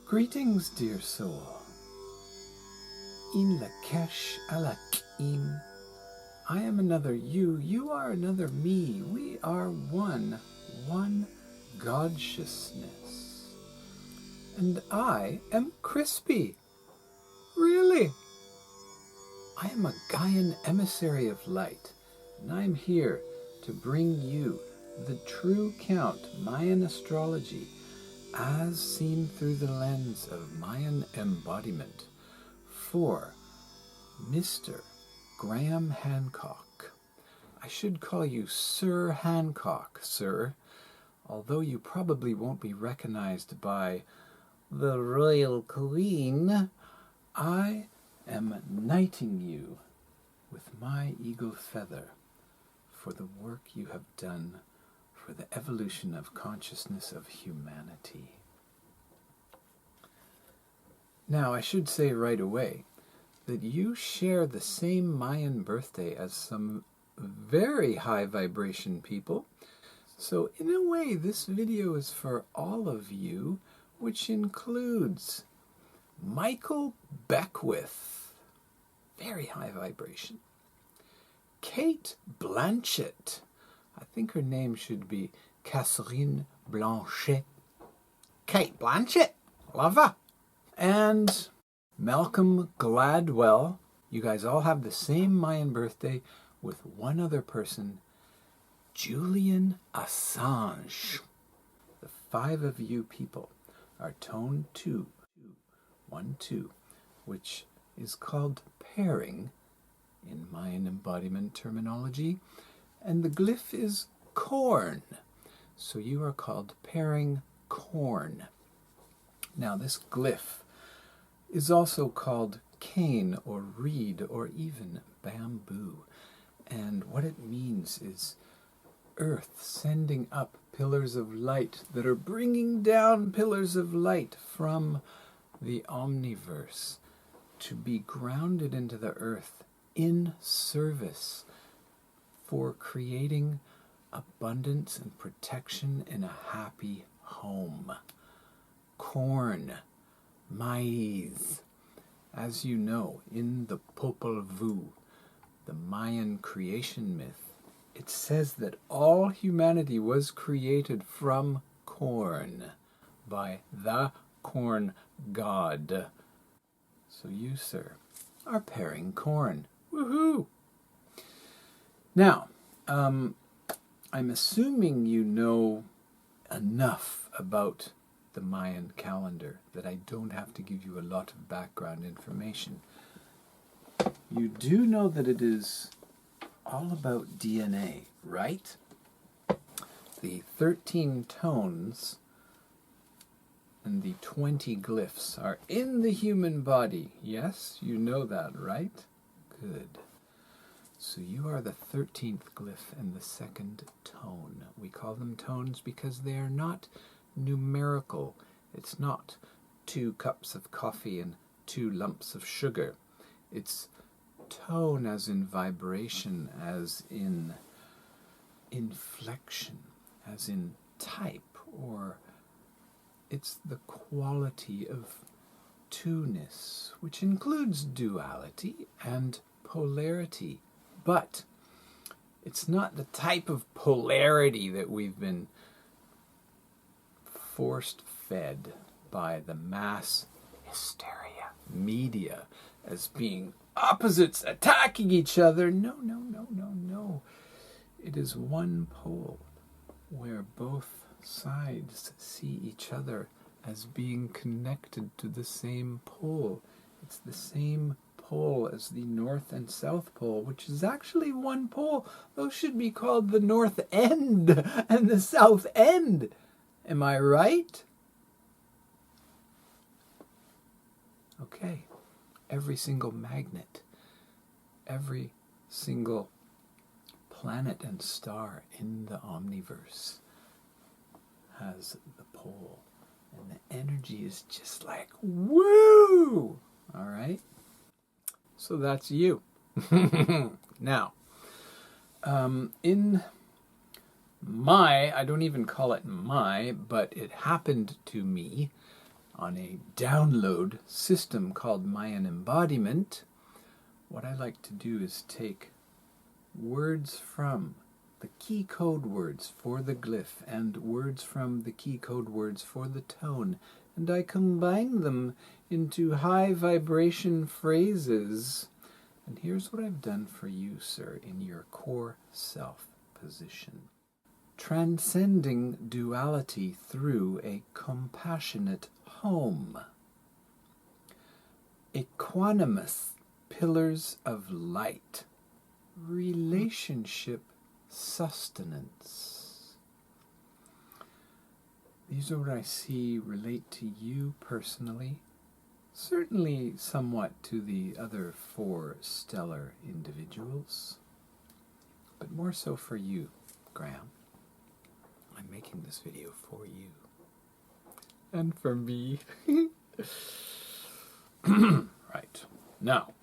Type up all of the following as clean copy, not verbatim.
Greetings, dear soul. In Lakesh Alakim. I am another you, you are another me. We are one Godsciousness. And I am Crispy. Really? I am a Gaian emissary of light, and I am here to bring you the true count Mayan astrology as seen through the lens of Mayan embodiment for Mr. Graham Hancock. I should call you Sir Hancock, sir, although you probably won't be recognized by the Royal Queen. I am knighting you with my eagle feather for the work you have done for the evolution of consciousness of humanity. Now, I should say right away that you share the same Mayan birthday as some very high vibration people. So in a way, this video is for all of you, which includes Michael Beckwith, very high vibration. Kate Blanchett, I think her name should be Catherine Blanchet. Kate Blanchett, love her. And Malcolm Gladwell. You guys all have the same Mayan birthday with one other person, Julian Assange. The 5 of you people are tone 2, 1, 2, which is called pairing in Mayan embodiment terminology, and the glyph is corn. So you are called pairing corn. Now this glyph is also called cane or reed or even bamboo. And what it means is earth sending up pillars of light that are bringing down pillars of light from the omniverse to be grounded into the earth in service for creating abundance and protection in a happy home. Corn, maize. As you know, in the Popol Vuh, the Mayan creation myth, it says that all humanity was created from corn by the corn god. So you, sir, are pairing corn. Woohoo! Now, I'm assuming you know enough about the Mayan calendar that I don't have to give you a lot of background information. You do know that it is all about DNA, right? The 13 tones and the 20 glyphs are in the human body. Yes, you know that, right? Good. So you are the 13th glyph and the 2nd tone. We call them tones because they are not numerical. It's not 2 cups of coffee and 2 lumps of sugar. It's tone as in vibration, as in inflection, as in type, or it's the quality of two-ness, which includes duality and polarity. But it's not the type of polarity that we've been forced fed by the mass hysteria media as being opposites attacking each other. No. It is one pole where both sides see each other as being connected to the same pole. It's the same pole as the North and South Pole, which is actually one pole. Those should be called the North End and the South End. Am I right? Okay. Every single magnet, every single planet and star in the omniverse has the pole. And the energy is just like, woo! All right? So that's you. Now, in I don't even call it but it happened to me on a download system called Mayan Embodiment, what I like to do is take words from the key code words for the glyph and words from the key code words for the tone, and I combine them into high vibration phrases. And here's what I've done for you, sir, in your core self position. Transcending duality through a compassionate home. Equanimous pillars of light. Relationship sustenance. These are what I see relate to you personally, certainly somewhat to the other 4 stellar individuals, but more so for you, Graham. I'm making this video for you. And for me. Right. Now,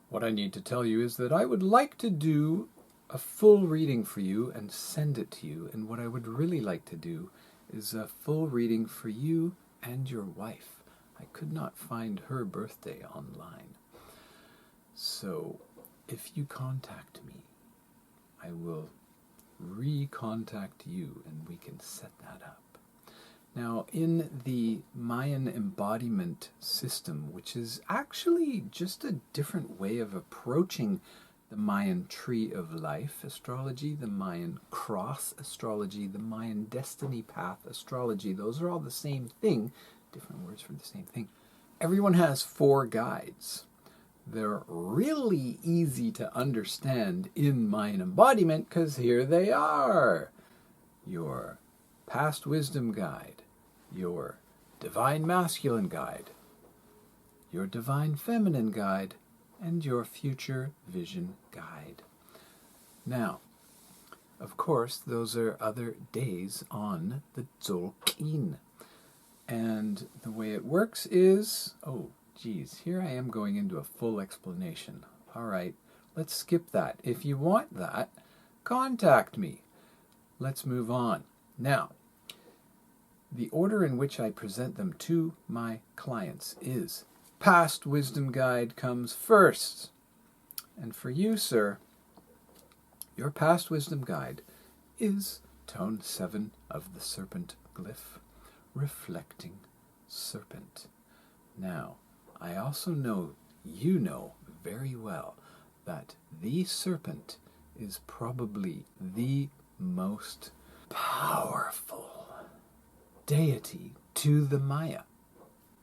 what I need to tell you is that I would like to do a full reading for you and send it to you. And what I would really like to do is a full reading for you and your wife. I could not find her birthday online. So if you contact me, I will recontact you and we can set that up. Now, in the Mayan embodiment system, which is actually just a different way of approaching the Mayan tree of life astrology, the Mayan cross astrology, the Mayan destiny path astrology, those are all the same thing, different words for the same thing. Everyone has 4 guides. They're really easy to understand in Mayan embodiment because here they are. Your past wisdom guide, your divine masculine guide, your divine feminine guide, and your future vision guide. Now, of course, those are other days on the Tzolk'in. And the way it works is, oh, geez, here I am going into a full explanation. All right, let's skip that. If you want that, contact me. Let's move on. Now, the order in which I present them to my clients is past wisdom guide comes first. And for you, sir, your past wisdom guide is tone 7 of the serpent glyph, reflecting serpent. Now, I also know you know very well that the serpent is probably the most powerful deity to the Maya,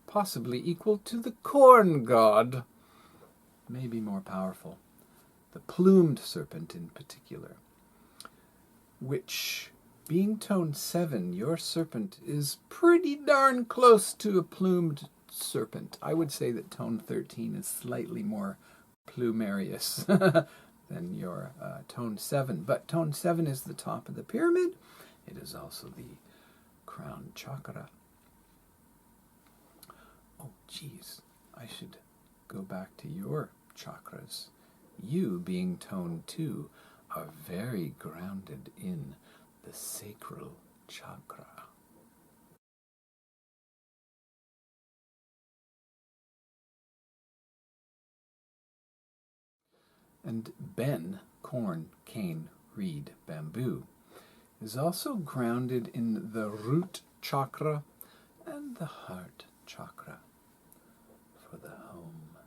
possibly equal to the corn god, maybe more powerful, the plumed serpent in particular, which, being tone 7, your serpent is pretty darn close to a plumed serpent. I would say that tone 13 is slightly more plumarious than your tone 7, but tone 7 is the top of the pyramid. It is also the crown chakra. Oh, geez, I should go back to your chakras. You, being tone 2, are very grounded in the sacral chakra. And Ben, corn, cane, reed, bamboo, is also grounded in the root chakra and the heart chakra for the home.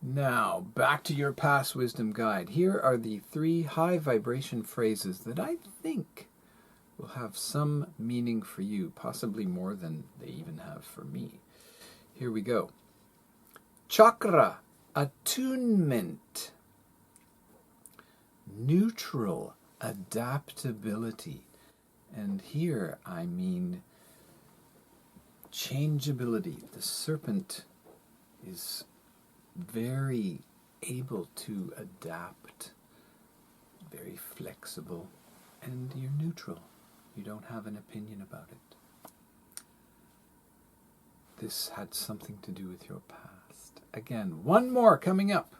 Now, back to your past wisdom guide. Here are the 3 high vibration phrases that I think will have some meaning for you, possibly more than they even have for me. Here we go. Chakra, attunement, neutral, adaptability. And here I mean changeability. The serpent is very able to adapt, very flexible, and you're neutral. You don't have an opinion about it. This had something to do with your past. Again, one more coming up.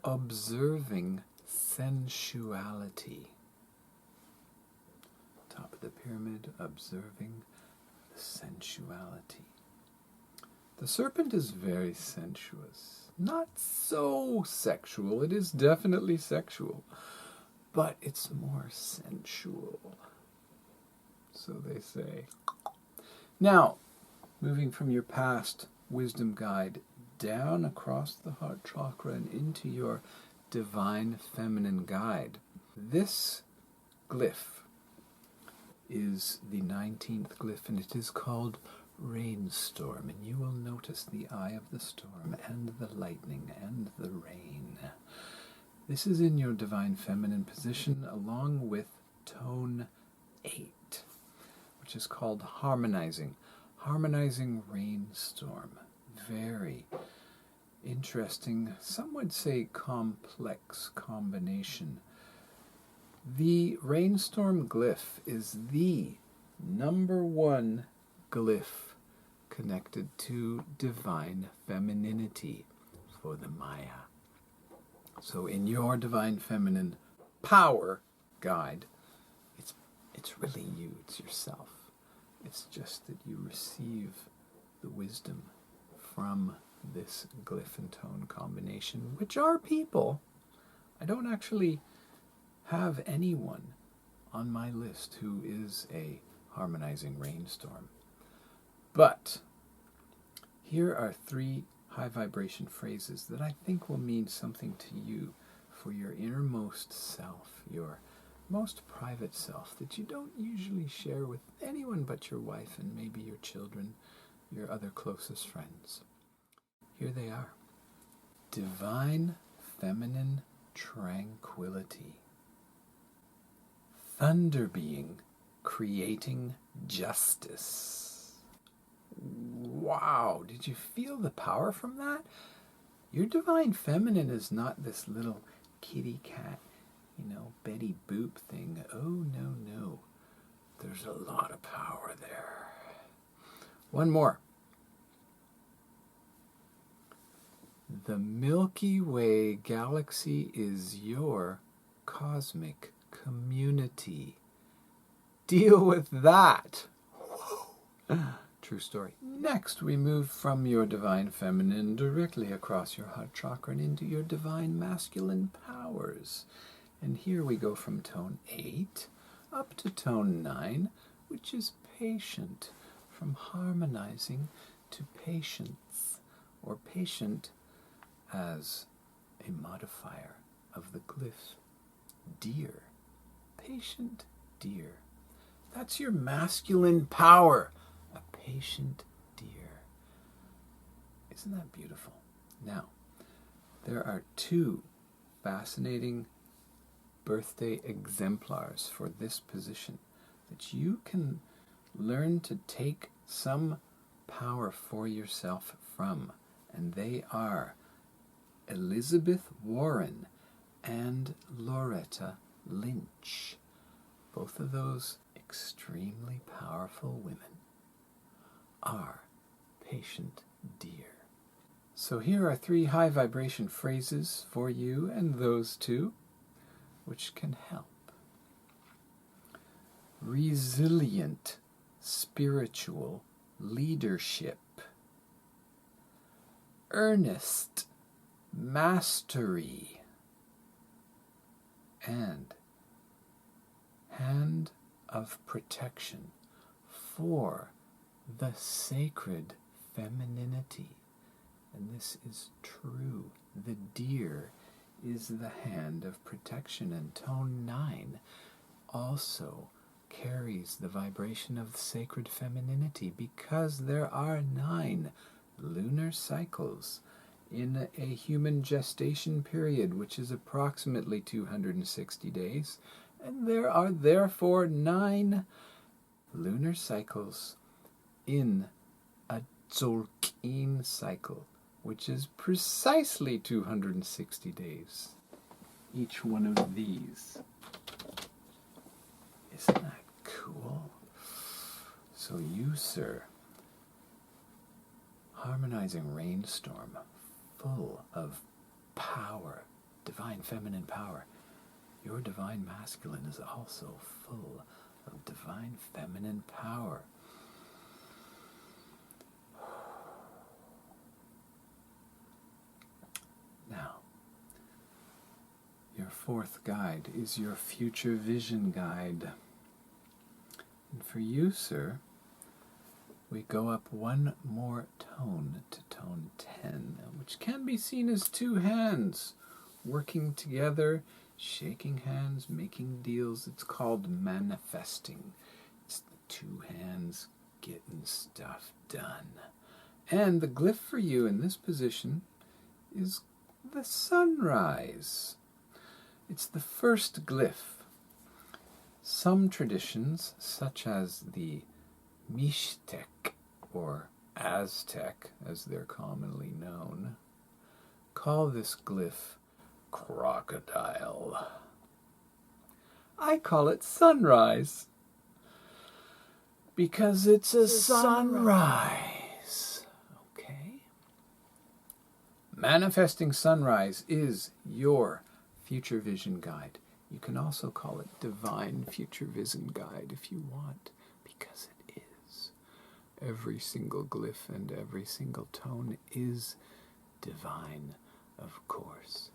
Observing sensuality. Top of the pyramid, observing the sensuality. The serpent is very sensuous. Not so sexual. It is definitely sexual, but it's more sensual. So they say. Now, moving from your past wisdom guide down across the heart chakra and into your divine feminine guide. This glyph is the 19th glyph, and it is called rainstorm, and you will notice the eye of the storm and the lightning and the rain. This is in your divine feminine position along with tone 8, which is called harmonizing rainstorm. Very interesting, some would say complex combination. The rainstorm glyph is the number one glyph connected to divine femininity for the Maya. So in your divine feminine power guide, it's really you, it's yourself. It's just that you receive the wisdom from this glyph and tone combination, which are people. I don't actually have anyone on my list who is a harmonizing rainstorm. But here are 3 high vibration phrases that I think will mean something to you for your innermost self, your most private self that you don't usually share with anyone but your wife and maybe your children, your other closest friends. Here they are. Divine feminine tranquility. Thunder being creating justice. Wow, did you feel the power from that? Your divine feminine is not this little kitty cat, Betty Boop thing. Oh, no. There's a lot of power there. One more. The Milky Way galaxy is your cosmic community. Deal with that. Whoa. True story. Next, we move from your divine feminine directly across your heart chakra and into your divine masculine powers. And here we go from tone 8 up to tone 9, which is patient, from harmonizing to patience, or patient as a modifier of the glyph deer. Patient deer. That's your masculine power. A patient deer. Isn't that beautiful? Now, there are 2 fascinating birthday exemplars for this position that you can learn to take some power for yourself from. And they are Elizabeth Warren and Loretta Lynch. Both of those extremely powerful women are patient deer. So here are 3 high vibration phrases for you and those 2, which can help. Resilient spiritual leadership. Earnest mastery. And hand of protection for the sacred femininity. And this is true. The deer is the hand of protection, and tone 9 also carries the vibration of the sacred femininity because there are 9 lunar cycles in a human gestation period, which is approximately 260 days, and there are therefore 9 lunar cycles in a Tzolk'in cycle, which is precisely 260 days. Each one of these. Isn't that cool? So you, sir, harmonizing rainstorm, full of power, divine feminine power. Your divine masculine is also full of divine feminine power. fourth guide is your future vision guide. And for you, sir, we go up one more tone to tone 10, which can be seen as two hands working together, shaking hands, making deals. It's called manifesting. It's the two hands getting stuff done. And the glyph for you in this position is the sunrise. It's the first glyph. Some traditions, such as the Mixtec, or Aztec, as they're commonly known, call this glyph crocodile. I call it sunrise, because it's a sunrise. Okay? Manifesting sunrise is your future vision guide. You can also call it divine future vision guide if you want, because it is. Every single glyph and every single tone is divine, of course.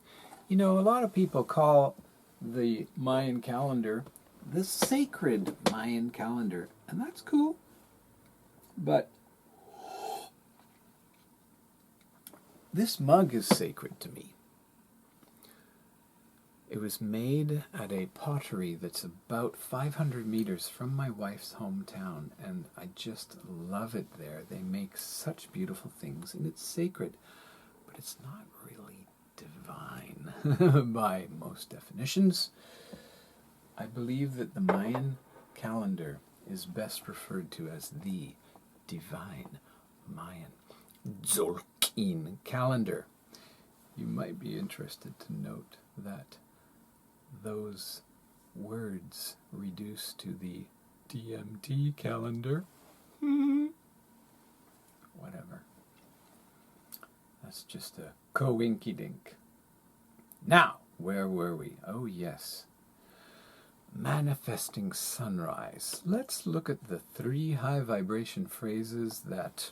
You know, a lot of people call the Mayan calendar the sacred Mayan calendar, and that's cool. But this mug is sacred to me. It was made at a pottery that's about 500 meters from my wife's hometown, and I just love it there. They make such beautiful things, and it's sacred, but it's not really divine by most definitions. I believe that the Mayan calendar is best referred to as the divine Mayan Tzolk'in calendar. You might be interested to note that those words reduce to the DMT calendar. Whatever. That's just a coinky-dink. Now, where were we? Oh, yes. Manifesting sunrise. Let's look at the 3 high vibration phrases that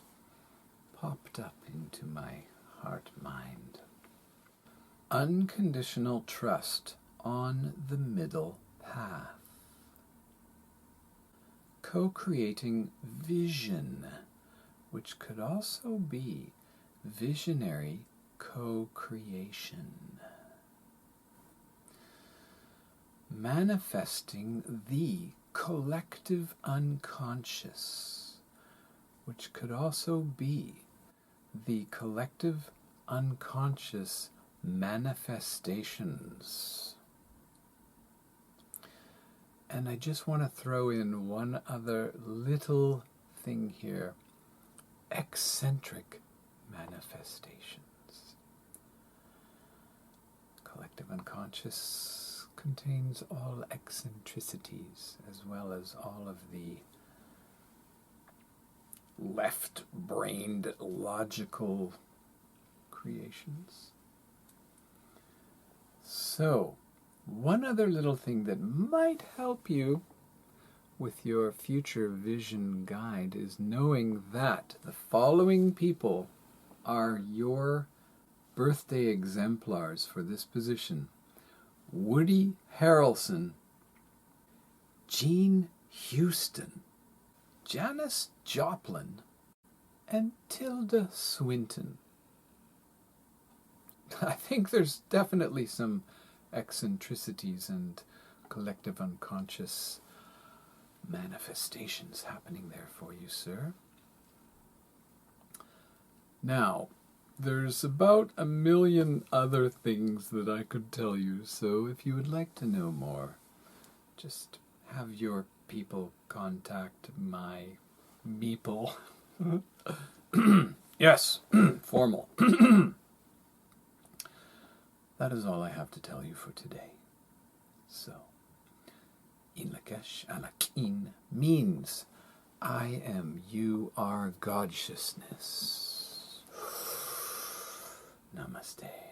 popped up into my heart-mind. Unconditional trust on the middle path. Co-creating vision, which could also be visionary co-creation. Manifesting the collective unconscious, which could also be the collective unconscious manifestations. And I just want to throw in one other little thing here. Eccentric manifestations. Collective unconscious contains all eccentricities, as well as all of the left-brained logical creations. So, one other little thing that might help you with your future vision guide is knowing that the following people are your birthday exemplars for this position. Woody Harrelson, Jean Houston, Janis Joplin, and Tilda Swinton. I think there's definitely some eccentricities and collective unconscious manifestations happening there for you, sir. Now, there's about 1 million other things that I could tell you, so if you would like to know more, just have your people contact my meeple. Yes, formal. That is all I have to tell you for today. So, Inlakesh Alakin means I am, you are Godsciousness. Namaste.